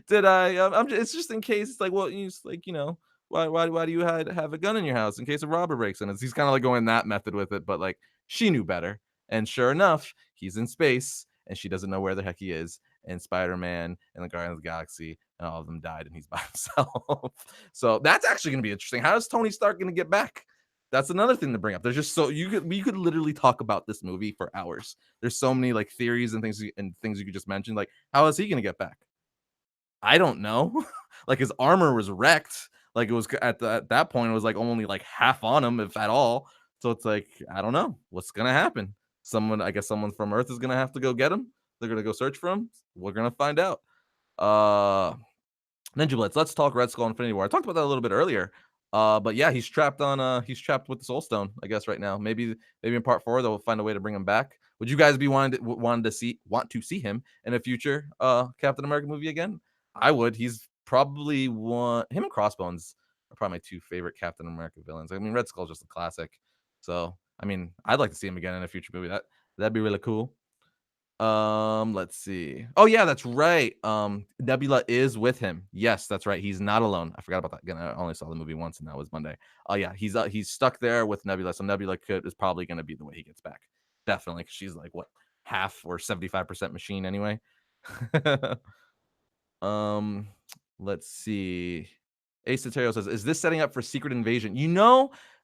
Did I? it's just in case. It's like, well, like, why do you have a gun in your house in case a robber breaks in? He's kind of like going that method with it, but like she knew better. And sure enough, he's in space and she doesn't know where the heck he is. And Spider-Man and the Guardians of the Galaxy and all of them died and he's by himself. So that's actually going to be interesting. How is Tony Stark going to get back? That's another thing to bring up. There's just we could literally talk about this movie for hours. There's so many like theories and things you could just mention. Like, how is he going to get back? I don't know. Like his armor was wrecked. Like it was at that point, it was like only like half on him, if at all. So it's like, I don't know what's gonna happen. I guess someone from Earth is gonna have to go get him. They're gonna go search for him. We're gonna find out. Uh Ninja Blitz. Let's talk Red Skull Infinity War. I talked about that a little bit earlier. But yeah, he's trapped with the Soul Stone, I guess, right now. Maybe in part 4 they'll find a way to bring him back. Would you guys be want to see him in a future Captain America movie again? I would. He's probably one him and Crossbones are probably my 2 favorite Captain America villains. I mean, Red Skull's just a classic. So, I mean, I'd like to see him again in a future movie. That'd be really cool. Let's see. Oh yeah, that's right. Nebula is with him. Yes, that's right. He's not alone. I forgot about that. Again, I only saw the movie once, and that was Monday. Oh yeah, he's stuck there with Nebula. So Nebula is probably going to be the way he gets back. Definitely, 'cause she's like what half or 75% machine anyway. um, let's see. Ace Saterio says, "Is this setting up for Secret Invasion?"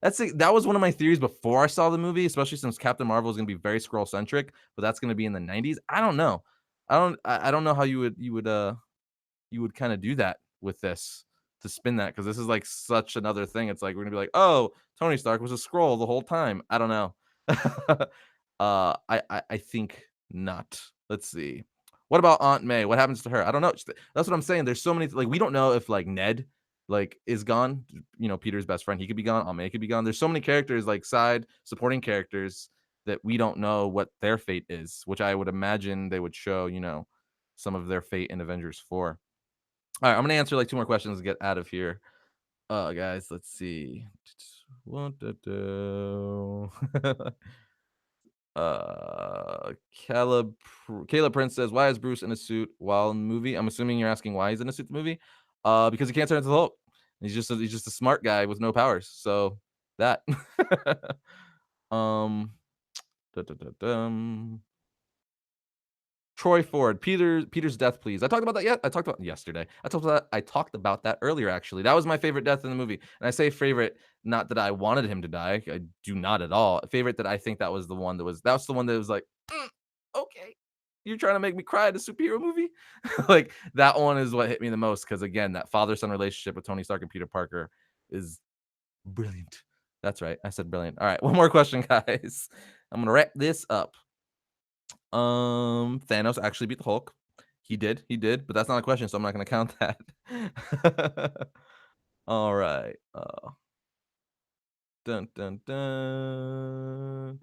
That was one of my theories before I saw the movie, especially since Captain Marvel is going to be very scroll centric, but that's going to be in the 90s. I don't know. I don't know how you would kind of do that with this to spin that because this is like such another thing. It's like we're gonna be like, oh, Tony Stark was a scroll the whole time. I don't know. I think not. Let's see. What about Aunt May? What happens to her? I don't know. That's what I'm saying. There's so many like we don't know if like Ned like is gone. Peter's best friend. He could be gone. Aunt May could be gone. There's so many characters like side supporting characters that we don't know what their fate is, which I would imagine they would show. Some of their fate in Avengers 4. All right, I'm gonna answer like 2 more questions and get out of here. Guys, let's see. Caleb Caleb Prince says, "Why is Bruce in a suit while in the movie?" I'm assuming you're asking why he's in a suit in the movie. Because he can't turn into the Hulk. He's just a smart guy with no powers. So that. um. dum. Troy Ford, Peter's death, please. I talked about that yet? I talked about yesterday. I talked about that earlier, actually. That was my favorite death in the movie. And I say favorite, not that I wanted him to die. I do not at all. Favorite that I think that's the one that was like, okay, you're trying to make me cry at a superhero movie? Like that one is what hit me the most because again, that father-son relationship with Tony Stark and Peter Parker is brilliant. That's right. I said brilliant. All right, one more question, guys. I'm gonna wrap this up. Thanos actually beat the Hulk. He did, but that's not a question, so I'm not gonna count that. All right. Dun dun dun.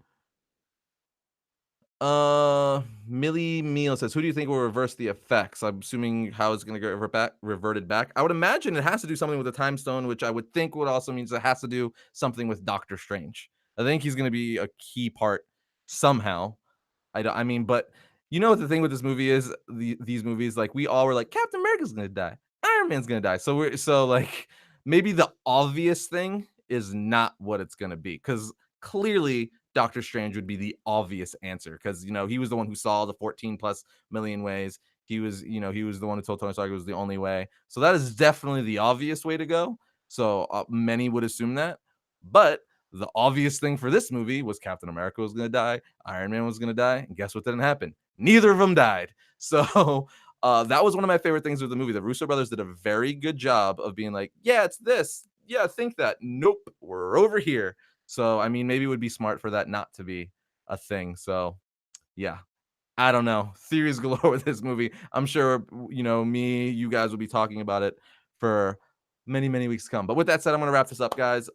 Millie Meal says, "Who do you think will reverse the effects?" I'm assuming how it's gonna get reverted back. I would imagine it has to do something with the Time Stone, which I would think would also means it has to do something with Doctor Strange. I think he's gonna be a key part somehow. I mean, but you know what the thing with this movie is? These movies, like we all were like, Captain America's gonna die, Iron Man's gonna die. So like maybe the obvious thing is not what it's gonna be because clearly Doctor Strange would be the obvious answer because he was the one who saw the 14 plus million ways. He was the one who told Tony Stark it was the only way. So that is definitely the obvious way to go. So many would assume that, but the obvious thing for this movie was Captain America was going to die, Iron Man was going to die, and guess what didn't happen? Neither of them died. So that was one of my favorite things with the movie. The Russo brothers did a very good job of being like, yeah, it's this. Yeah, think that. Nope, we're over here. So, I mean, maybe it would be smart for that not to be a thing. So, yeah, I don't know. Theories galore with this movie. I'm sure, you guys will be talking about it for many, many weeks to come. But with that said, I'm going to wrap this up, guys.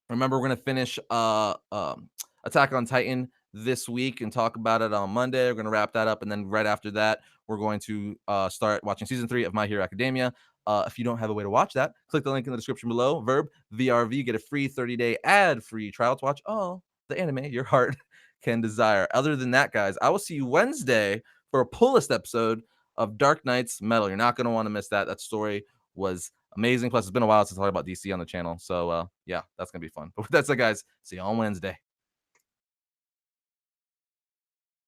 Remember, we're going to finish Attack on Titan this week and talk about it on Monday. We're going to wrap that up. And then right after that, we're going to start watching season 3 of My Hero Academia. If you don't have a way to watch that, click the link in the description below. Verb, VRV, get a free 30-day ad-free trial to watch all the anime your heart can desire. Other than that, guys, I will see you Wednesday for a pull list episode of Dark Knight's Metal. You're not going to want to miss that. That story was amazing. Plus, it's been a while since I talked about DC on the channel. So, yeah, that's going to be fun. But with that said, guys, see you on Wednesday.